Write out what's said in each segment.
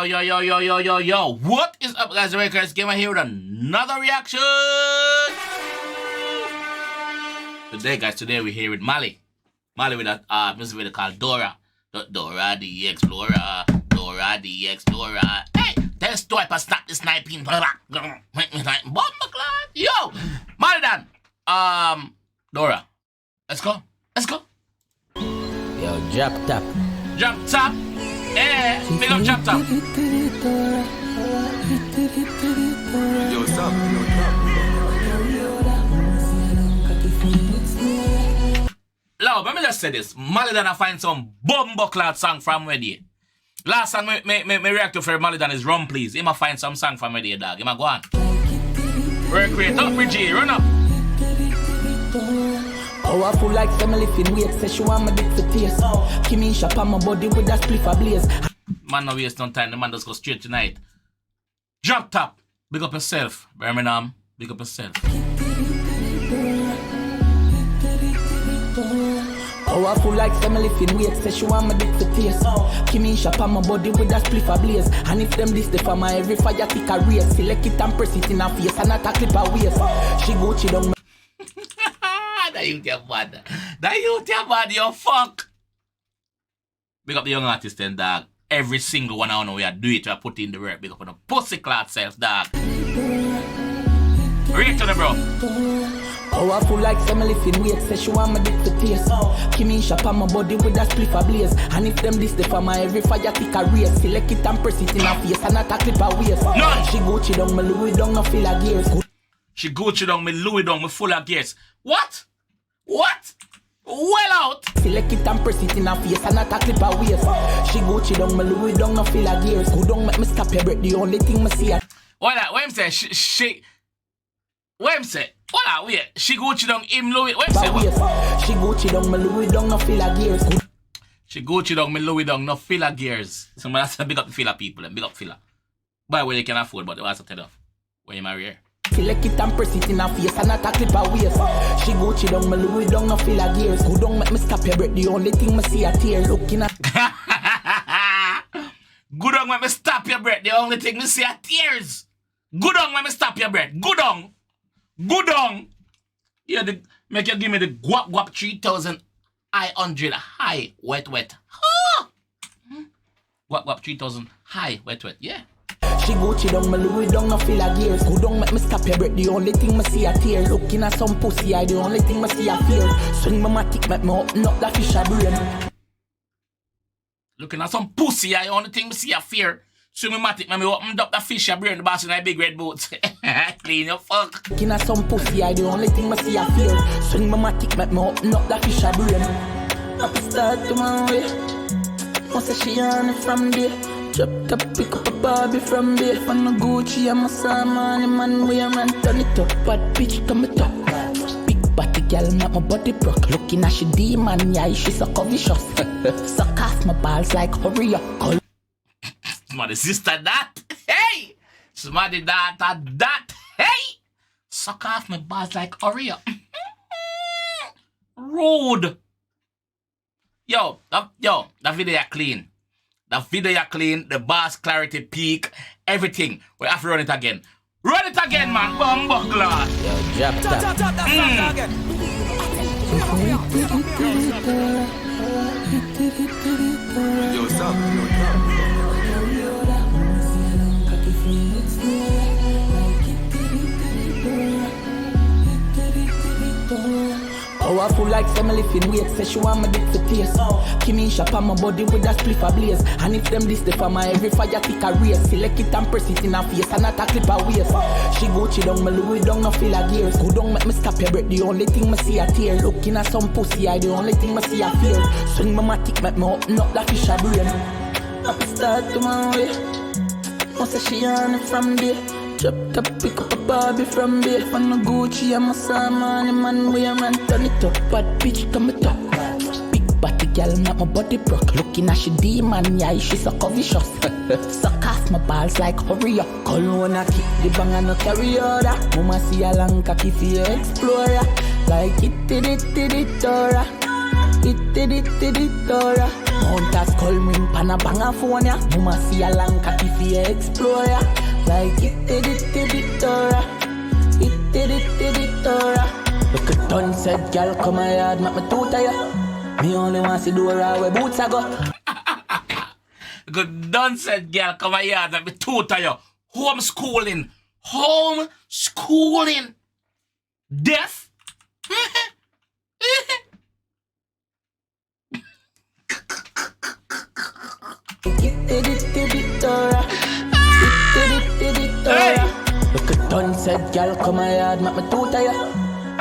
Yo. What is up, guys? JAMAICA'S Gamer here with another reaction. Today we're here with Malie. Malie with a music video called Dora. Dora the Explorer. Dora the Explorer. Hey, test swipe and stop the sniping. Yo, Malie done. Dora. Let's go. Yo, drop top. Big up drop top. Yo, stop. Love, let me just say this. Malie done find some bumbuckler song from where they. Last song me react to for Malie done is Run Please. He might find some song from where they, dog. He might go on. Recreate up, Bridgie, run up. Powerful like family fin weight, say she want my dick for taste. Give me shop on my body with that spliff a blaze. Man, no waste no time. The man just go straight tonight. Drop top. Big up yourself. Birmingham, big up yourself. Powerful like family fin weight, say she want my dick for taste. Give me shop on my body with that spliff a blaze. And if them this the for my every fire tick a race. Select it and press it in her face and not a clip her waist. She Gucci down my That youth bad, yo fuck. Big up the young artist then, dog. Every single one I know we are do it, we are put in the work. Big up on the pussy cloud self, dog. React to the bro. Powerful like family fin weight, say she want my dick for taste. Give me shop on my body with that spliff a blaze. And if them this the for my every fire tick a race. Select it and press it in her face and not a clip her waist. None. She Gucci down, my Louis down, no feel a gears. She Gucci down, me Louis down, me full of gears. What? Well out. Select it and press it in her face and not a clip her waist. She Gucci down, my Louis down, no feel a gears. Who don't make me stop your breath, the only thing me see her. What him say? What him say? Wait. She Gucci down, him Louis. What him say? She Gucci down, my Louis down, no feel a gears. She Gucci down, me Louis down, no filler gears. So that's a big up the filler people, and big up filler. By the way, you can afford, but they want to tell off. When you marry her. Select it and press it in her face and not a clip her waist. She Gucci down, my Louis down, no feel a gears. Who don't make me stop your breath, the only thing me see a tear. Looking at Good on when me stop your breath, the only thing me see are tears. Good on when me stop your breath. Good on. Yeah, make you give me the guap 3000 I100 high wet. Guap 3000 high wet, yeah. She Gucci down, my Louis down, no feel a gears. Who don't make me stop your breath, the only thing me see a tear. Looking at some pussy, the only thing me see a fear. Swing my matic, make me open up that fish a brain. Looking at some pussy, the only thing me see a fear. Swing my matic, make me open up that fish a brain. The boss in a big red boots. Clean your fuck. Looking at some pussy, the only thing me see a fear. Swing my matic, make me open up that fish a brain. Up start to my way. Once she on it from there. Drop top, pick up a Barbie from there. From the Gucci, I'm a Salmon, man, we and turn it up. Bad bitch, come it up. Big body girl, make my body broke. Looking at she demon, yeah, she so vicious. Suck off my balls like hurry up. Somebody sister that, hey! Somebody that, hey! Suck off my balls like hurry up. Rude. Yo, that video clean. The video clean, the bass clarity peak, everything. We have to run it again. Run it again, man. Bumbuckler. Yo, drop top. Yo, stop. Powerful like family fin weight, say she want my dick for taste. Give me shop on my body with that spliff a blaze. And if them this the for my every fire tick a race. Select it and press it in her face and not a clip her waist. She Gucci down, my Louis down, no feel a gears. Who don't make me stop your breath, the only thing me see a tear. Looking at some pussy, the only thing me see a fear. Swing my matic, make me open up that fish a brain. Up start to my way. Once she on it from there. Drop top, pick up a Barbie from there. From the Gucci, I'm a Salmon, man, we and turn it up. Bad bitch, come it up. Big body girl, make my body broke. Looking at she demon, yeah, she so vicious. Suck off my balls like hurry up. Colonna kick the bang and no carry order. Mama see a long cocky for your explorer. Like it, Dora. It, Dora. Mount a skull ring pan a bang a phone ya. Mama see a long cocky for you explore ya. Like it did it Dora. It did it Dora. Look at done said girl come a yard make me too tired. Me only want see Dora where boots a go. Good done said girl come a yard make me too tired. Homeschooling. Homeschooling. Deaf. Dora. Look at done said girl come a yard make me too tired.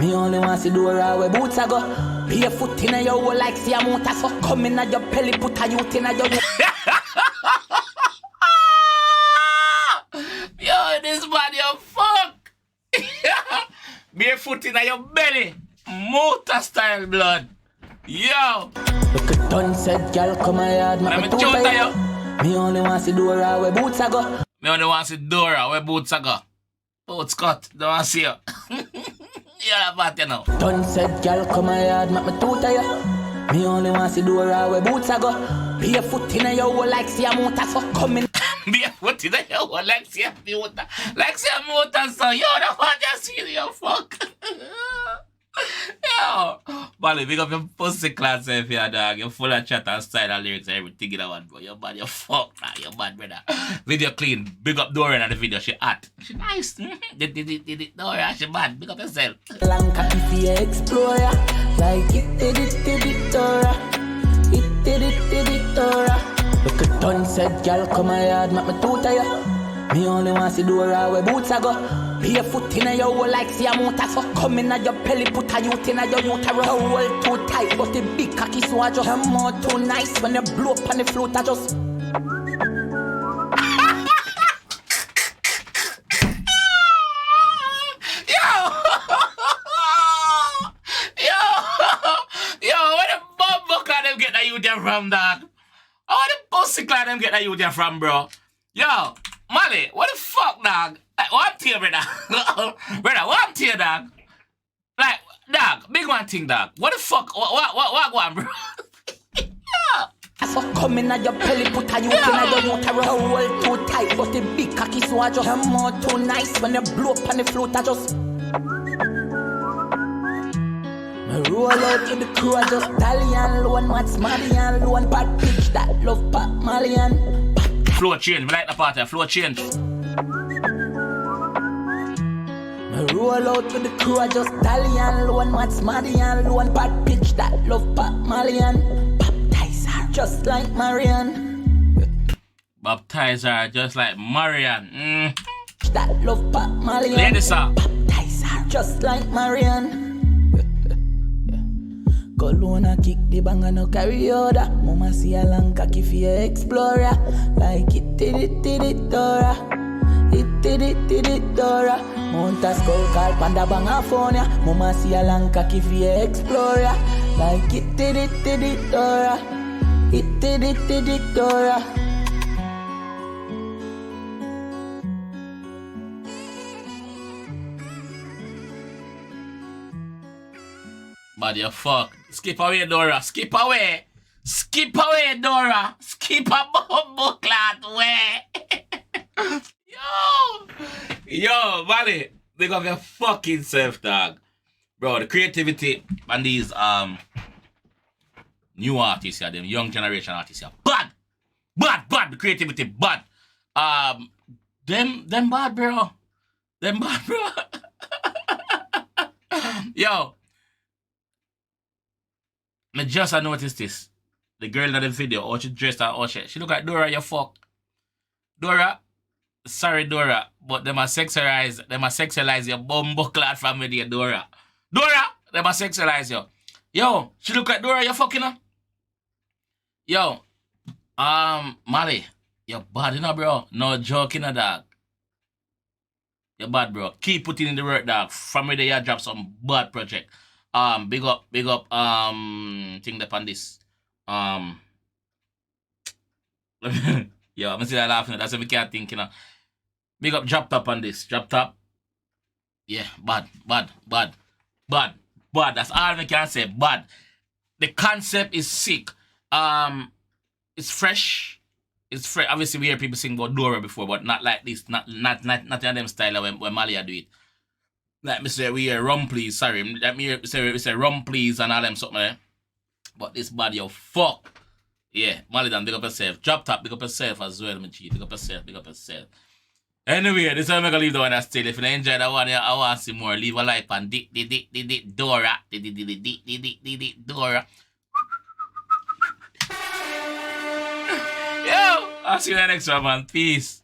Me only want see Dora where boots a go. Barefoot in a your hole like see a motor. So come in a your belly put a youth in a your. Yo, this man you fuck. Barefoot in your belly. Motor style blood. Yo. Look at done said girl come a yard make me too tired. Me only want see Dora where boots a go. Me only want see Dora where boots a go. Boots cut. Don't want see you. You're a bad, you know. Done said girl come a yard make me too tired. Me only want see Dora where boots a go. Barefoot in a your hole like see a motor. So come in. Barefoot in your hole like see a motor. Like see a motor, so yo, the fuck just see you fuck. Yo, Malie, big up your pussy class if you're dog. You're full of chat and style and lyrics and everything in that one, bro. You're bad, you're fuck, man. You're bad, brother. Video clean. Big up Dora in the video. She hot. She nice. Did it. Dora, she bad. Big up yourself. Long cocky for you explore ya. Like it did it Dora. It did it Dora. Look at done said girl come a yard make me too tired. Me only want see Dora where boots a go. Barefoot in a your hole like see a motor. So come in a your belly put a youth in a your uterus. Your hole too tight but the big cocky so I just. Your mouth too nice when you blow up on the float I just. Yo, where the bumbo clan them get that you there from, dog? Oh, the pussy clan them get that you there from, bro? Yo, Malie, what the fuck, dog? Like, what to you, brother? Brother, what to you, dog? Like, dog, big one thing, dog. What the fuck? What going, bro? So come in a your belly put a youth in a your uterus. Your hole too tight but the big cocky so I just. Your mouth too nice when you blow up on the float I just. Me roll out to the crew I just. Italian loan what's Marian loan. Bad bitch that love Pat Malian. Flow change, me like the part of flow change. Me roll out to the crew I just. Italian loan what's Marian loan. Bad bitch that love Pat Malian. Baptize her just like Marian. Baptize her just like Marian. That love Pat Malian. Ladies, sir. Baptize her just like Marian. Colonna kick the bang and no carry order. Mama see a long cocky for you explorer. Like it did it Dora. It did it Dora. Mount a skull call panda bang a phone ya. Mama see a long cocky for you explorer. Like it did it Dora. It did it Dora. But you fuck. Skip away, Dora. Skip away. Skip away, Dora. Skip a bumbo clat way. Yo, Malie. They got your fucking self, dog. Bro, the creativity and these new artists here, them young generation artists here. Bad. The creativity bad. Them bad, bro. Them bad, bro. Yo. I just noticed this. The girl in the video, how she dressed her, how she look like Dora, you fuck. Dora, sorry Dora, but them a sexualize your bumbo clad family, Dora. Dora, them a sexualize you. Yo, she look like Dora, you fucking her. Yo, Malie, you're bad, you know, bro. No joking, dog. You're bad, bro. Keep putting in the work, dog. From where you drop some bad project. Big up, thing up on this. Yo, I'm still laughing. That's what we can't think, you know. Big up, drop top on this. Drop top. Yeah, bad. That's all we can say. Bad. The concept is sick. It's fresh. It's fresh. Obviously, we hear people sing about Dora before, but not like this. Not in them style when Malie do it. Like me say, we hear rum please. Sorry, let me say rum please and all them something there. But this body of fuck. Yeah, Malie done big up yourself. Drop top, big up yourself as well, my G. Big up yourself, big up yourself. Anyway, this is how I'm gonna leave the one that's still. If you enjoy that one, I want to see more. Leave a like on Dora. Dora. Yo, I'll see you in the next one, man. Peace.